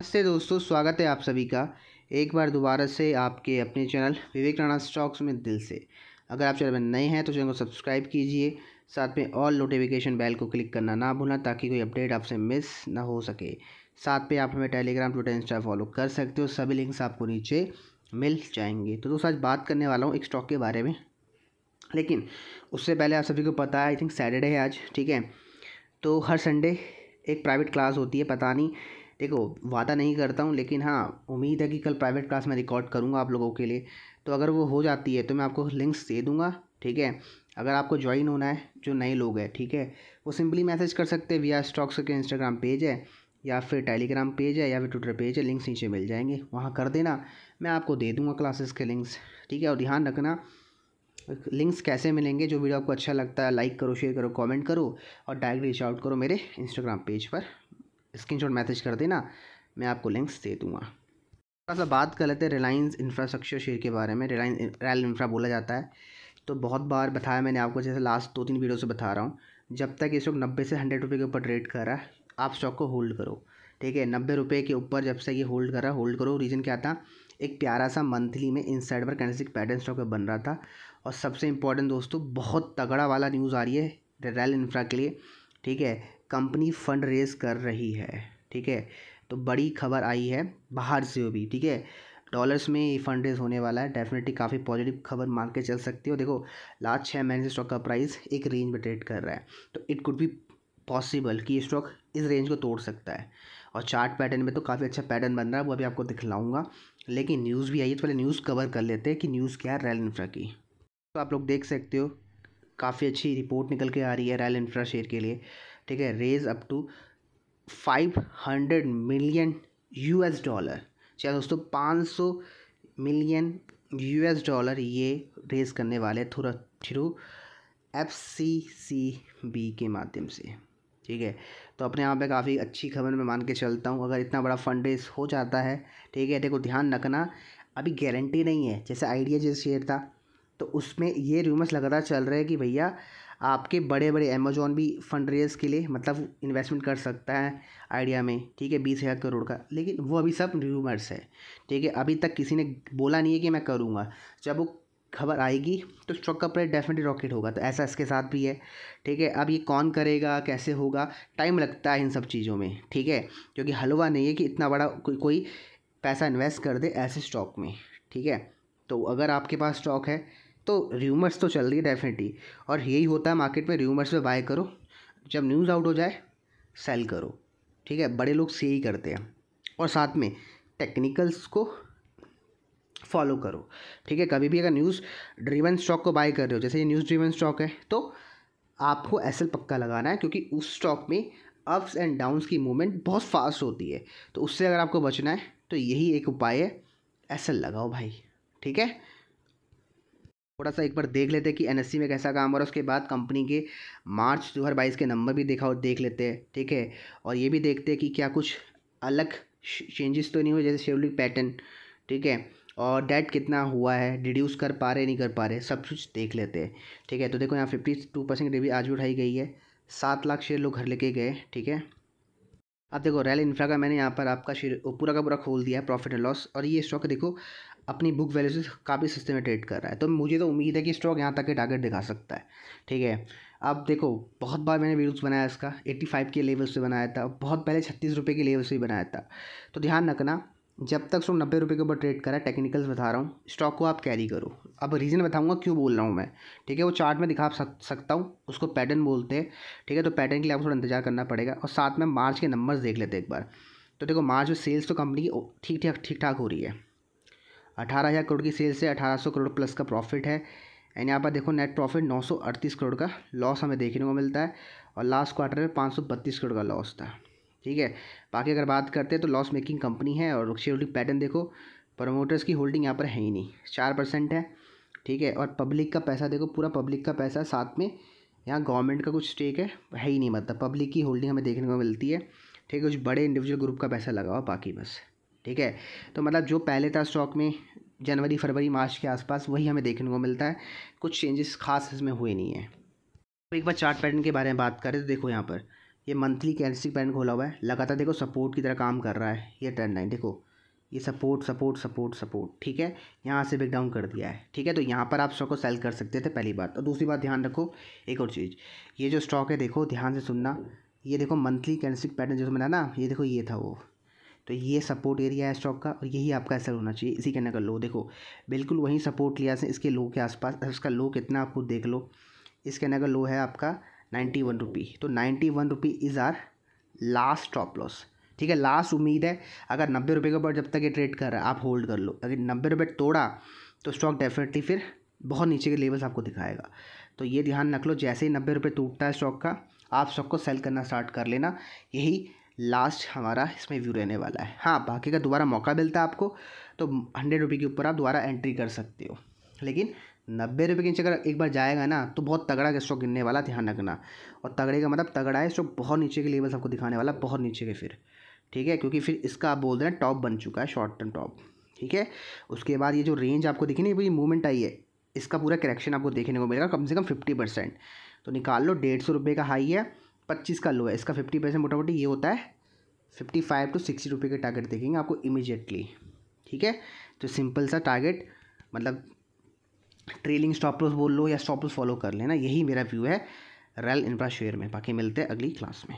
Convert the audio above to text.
नमस्ते दोस्तों, स्वागत है आप सभी का एक बार दोबारा से आपके अपने चैनल विवेक राणा स्टॉक्स में दिल से। अगर आप चैनल में नए हैं तो चैनल को सब्सक्राइब कीजिए, साथ में ऑल नोटिफिकेशन बेल को क्लिक करना ना भूलना ताकि कोई अपडेट आपसे मिस ना हो सके। साथ में आप हमें टेलीग्राम, ट्विटर, इंस्टा फॉलो कर सकते हो, सभी लिंक्स आपको नीचे मिल जाएंगे। तो दोस्तों आज बात करने वाला हूँ एक स्टॉक के बारे में, लेकिन उससे पहले आप सभी को पता है आई थिंक सैटरडे है आज, ठीक है। तो हर संडे एक प्राइवेट क्लास होती है, पता नहीं, देखो वादा नहीं करता हूँ लेकिन हाँ उम्मीद है कि कल प्राइवेट क्लास में रिकॉर्ड करूँगा आप लोगों के लिए। तो अगर वो हो जाती है तो मैं आपको लिंक्स दे दूँगा, ठीक है। अगर आपको ज्वाइन होना है, जो नए लोग हैं, ठीक है, वो सिंपली मैसेज कर सकते हैं विया स्टॉक्स के इंस्टाग्राम पेज है या फिर टेलीग्राम पेज है या फिर ट्विटर पेज है, लिंक्स नीचे मिल जाएंगे, वहाँ कर देना, मैं आपको दे दूँगा क्लासेस के लिंक्स, ठीक है। और ध्यान रखना लिंक्स कैसे मिलेंगे, जो वीडियो आपको अच्छा लगता है लाइक करो, शेयर करो, कमेंट करो और डायरेक्ट रीच आउट करो मेरे इंस्टाग्राम पेज पर, स्क्रीनशॉट मैसेज कर देना, मैं आपको लिंक्स दे दूँगा। थोड़ा सा बात कर लेते हैं रिलायंस इंफ्रास्ट्रक्चर शेयर के बारे में। रैल इंफ्रा बोला जाता है, तो बहुत बार बताया मैंने आपको, जैसे लास्ट 2-3 वीडियो से बता रहा हूँ, जब तक ये स्टॉक 90 से 100 रुपये के ऊपर ट्रेड कर रहा है आप स्टॉक को होल्ड करो, ठीक है। 90 रुपये के ऊपर जब से ये होल्ड कर रहा है, होल्ड करो। रीज़न क्या था, एक प्यारा सा मंथली में इनसाइड पर कैंडलस्टिक पैटर्न स्टॉक में बन रहा था। और सबसे इंपॉर्टेंट दोस्तों, बहुत तगड़ा वाला न्यूज़ आ रही है रैल इंफ्रा के लिए, ठीक है। कंपनी फंड रेज कर रही है, ठीक है। तो बड़ी खबर आई है बाहर से भी, ठीक है। डॉलर्स में ये फंड रेज होने वाला है, डेफिनेटली काफ़ी पॉजिटिव खबर मान के चल सकती हो। देखो लास्ट 6 महीने से स्टॉक का प्राइस एक रेंज में ट्रेड कर रहा है, तो इट कुड बी पॉसिबल कि ये स्टॉक इस रेंज को तोड़ सकता है। और चार्ट पैटर्न में तो काफ़ी अच्छा पैटर्न बन रहा है, वो अभी आपको दिखलाऊंगा। लेकिन न्यूज़ भी आई है, तो पहले न्यूज़ कवर कर लेते हैं कि न्यूज़ क्या है रैल इंफ्रा की। तो आप लोग देख सकते हो काफ़ी अच्छी रिपोर्ट निकल के आ रही है रैल इंफ्रा शेयर के लिए, ठीक है। Raise up to $500 million. चाहे दोस्तों 500 मिलियन US ये रेज़ करने वाले थ्रू FCCB के माध्यम से, ठीक है। तो अपने यहाँ पे काफ़ी अच्छी खबर मैं मान के चलता हूँ अगर इतना बड़ा फंड रेज हो जाता है, ठीक है। देखो ध्यान रखना, अभी गारंटी नहीं है, जैसे आइडिया जैसे शेयर था तो उसमें ये रूमर्स लगातार चल रहे हैं कि भैया आपके बड़े बड़े अमेजोन भी फंड रेज के लिए मतलब इन्वेस्टमेंट कर सकता है आइडिया में, ठीक है, 20,000 करोड़ का। लेकिन वो अभी सब रूमर्स है, ठीक है। अभी तक किसी ने बोला नहीं है कि मैं करूँगा। जब वो खबर आएगी तो स्टॉक का प्राइस डेफिनेटली रॉकेट होगा। तो ऐसा इसके साथ भी है, ठीक है। अब ये कौन करेगा, कैसे होगा, टाइम लगता है इन सब चीज़ों में, ठीक है। क्योंकि हलवा नहीं है कि इतना बड़ा कोई पैसा इन्वेस्ट कर दे ऐसे स्टॉक में, ठीक है। तो अगर आपके पास स्टॉक है तो र्यूमर्स तो चल रही है डेफिनेटली, और यही होता है मार्केट में, र्यूमर्स पे बाय करो, जब न्यूज़ आउट हो जाए सेल करो, ठीक है। बड़े लोग से ही करते हैं। और साथ में टेक्निकल्स को फॉलो करो, ठीक है। कभी भी अगर न्यूज़ ड्रिवन स्टॉक को बाय कर रहे हो, जैसे ये न्यूज़ ड्रिवन स्टॉक है, तो आपको एसएल पक्का लगाना है, क्योंकि उस स्टॉक में अप्स एंड डाउन्स की मूवमेंट बहुत फास्ट होती है। तो उससे अगर आपको बचना है तो यही एक उपाय है, एसएल लगाओ भाई, ठीक है। थोड़ा सा एक बार देख लेते हैं कि एनएससी में कैसा काम हो रहा है, उसके बाद कंपनी के मार्च 2022 के नंबर भी देख लेते हैं, ठीक है। और ये भी देखते हैं कि क्या कुछ अलग चेंजेस तो नहीं हुए, जैसे शेड्यूलिंग पैटर्न, ठीक है। और डेट कितना हुआ है, रिड्यूस कर पा रहे नहीं कर पा रहे, सब कुछ देख लेते हैं, ठीक है। तो देखो यहाँ 52% डिवी आज भी उठाई गई है, 7 लाख शेयर लोग घर लेके गए, ठीक है। अब देखो रैल इंफ्रा का मैंने यहाँ पर आपका शेयर पूरा का पूरा खोल दिया है, प्रॉफिट एंड लॉस, और ये स्टॉक देखो अपनी बुक वैल्यू से काफ़ी सस्ते में ट्रेड कर रहा है। तो मुझे तो उम्मीद है कि स्टॉक यहाँ तक के टारगेट दिखा सकता है, ठीक है। अब देखो बहुत बार मैंने वीडियोस बनाया इसका, 85 के लेवल से बनाया था, बहुत पहले 36 रुपये के लेवल से भी बनाया था। तो ध्यान रखना, जब तक स्टॉक 90 रुपये के ऊपर ट्रेड करा है, टेक्निकल्स बता रहा हूँ, स्टॉक को आप कैरी करो। अब रीज़न बताऊँगा क्यों बोल रहा हूँ मैं, ठीक है। वो चार्ट में दिखा सकता हूँ, उसको पैटर्न बोलते हैं, ठीक है। तो पैटर्न के लिए आपको थोड़ा इंतजार करना पड़ेगा। और साथ में मार्च के नंबर्स देख लेते हैं एक बार। तो देखो मार्च में सेल्स तो कंपनी की ठीक ठाक हो रही है, 18,000 करोड़ की सेल्स से 1,800 करोड़ प्लस का प्रॉफिट है। एंड यहाँ पर देखो नेट प्रॉफिट 938 करोड़ का लॉस हमें देखने को मिलता है, और लास्ट क्वार्टर में 532 करोड़ का लॉस था, ठीक है। बाकी अगर बात करते हैं तो लॉस मेकिंग कंपनी है। और शेयर होल्डिंग पैटर्न देखो, प्रमोटर्स की होल्डिंग यहाँ पर है ही नहीं, 4% है, ठीक है। और पब्लिक का पैसा देखो, पूरा पब्लिक का पैसा, साथ में यहाँ गवर्नमेंट का कुछ स्टेक है ही नहीं, मतलब पब्लिक की होल्डिंग हमें देखने को मिलती है, ठीक है। कुछ बड़े इंडिविजुअल ग्रुप का पैसा लगा हुआ बाकी बस, ठीक है। तो मतलब जो पहले था स्टॉक में जनवरी फरवरी मार्च के आसपास, वही हमें देखने को मिलता है, कुछ चेंजेस खास इसमें हुए नहीं है। तो एक बार चार्ट पैटर्न के बारे में बात करें तो देखो यहाँ पर ये मंथली कैंडलस्टिक पैटर्न खोला हुआ है, लगातार देखो सपोर्ट की तरह काम कर रहा है। ये ट्रेंड लाइन देखो, ये सपोर्ट सपोर्ट सपोर्ट सपोर्ट, ठीक है, यहाँ से ब्रेक डाउन कर दिया है, ठीक है। तो यहाँ पर आप स्टॉक को सेल कर सकते थे, पहली बात। और दूसरी बात ध्यान रखो एक और चीज़, ये जो स्टॉक है देखो ध्यान से सुनना, ये देखो मंथली कैंडलस्टिक पैटर्न जो मैंने ना, ये देखो ये था वो, तो ये सपोर्ट एरिया है स्टॉक का और यही आपका ऐसा होना चाहिए। इसी कहने का लो देखो बिल्कुल वहीं सपोर्ट लिया से इसके लो के आसपास, इसका लो कितना आपको देख लो, इस कहने का लो है आपका 91 रुपी। तो 91 rupee is our last stop loss, ठीक है, लास्ट उम्मीद है। अगर 90 रुपये के ऊपर जब तक ये ट्रेड कर रहा है आप होल्ड कर लो, अगर 90 रुपये तोड़ा तो स्टॉक डेफिनेटली फिर बहुत नीचे के लेवल्स आपको दिखाएगा। तो ये ध्यान रख लो, जैसे ही 90 रुपये टूटता है स्टॉक का, आप स्टॉक को सेल करना स्टार्ट कर लेना। यही लास्ट हमारा इसमें व्यू रहने वाला है। हाँ, बाकी का दोबारा मौका मिलता है आपको तो 100 रुपये के ऊपर आप दोबारा एंट्री कर सकते हो, लेकिन 90 रुपये के नीचे अगर एक बार जाएगा ना तो बहुत तगड़ा स्टॉक गिरने वाला, ध्यान रखना। और तगड़े का मतलब तगड़ा है स्टॉक, बहुत नीचे के लेवल्स आपको दिखाने वाला, बहुत नीचे के फिर, ठीक है, क्योंकि फिर इसका आप बोल रहे हैं टॉप बन चुका है, शॉर्ट टर्म टॉप, ठीक है। उसके बाद ये जो रेंज आपको दिखी ना, ये मूवमेंट आई है, इसका पूरा करेक्शन आपको देखने को मिलेगा कम से कम 50%। तो निकाल लो, 150 रुपये का हाई है, 25 का लो है, इसका 50% मोटा मोटी ये होता है 55 to 60 रुपये के टारगेट देखेंगे आपको इमीडिएटली, ठीक है। तो सिंपल सा टारगेट, मतलब ट्रेलिंग स्टॉप लॉस बोल लो या स्टॉप लॉस फॉलो कर लेना, यही मेरा व्यू है रेल इंफ्रा शेयर में। बाकी मिलते हैं अगली क्लास में।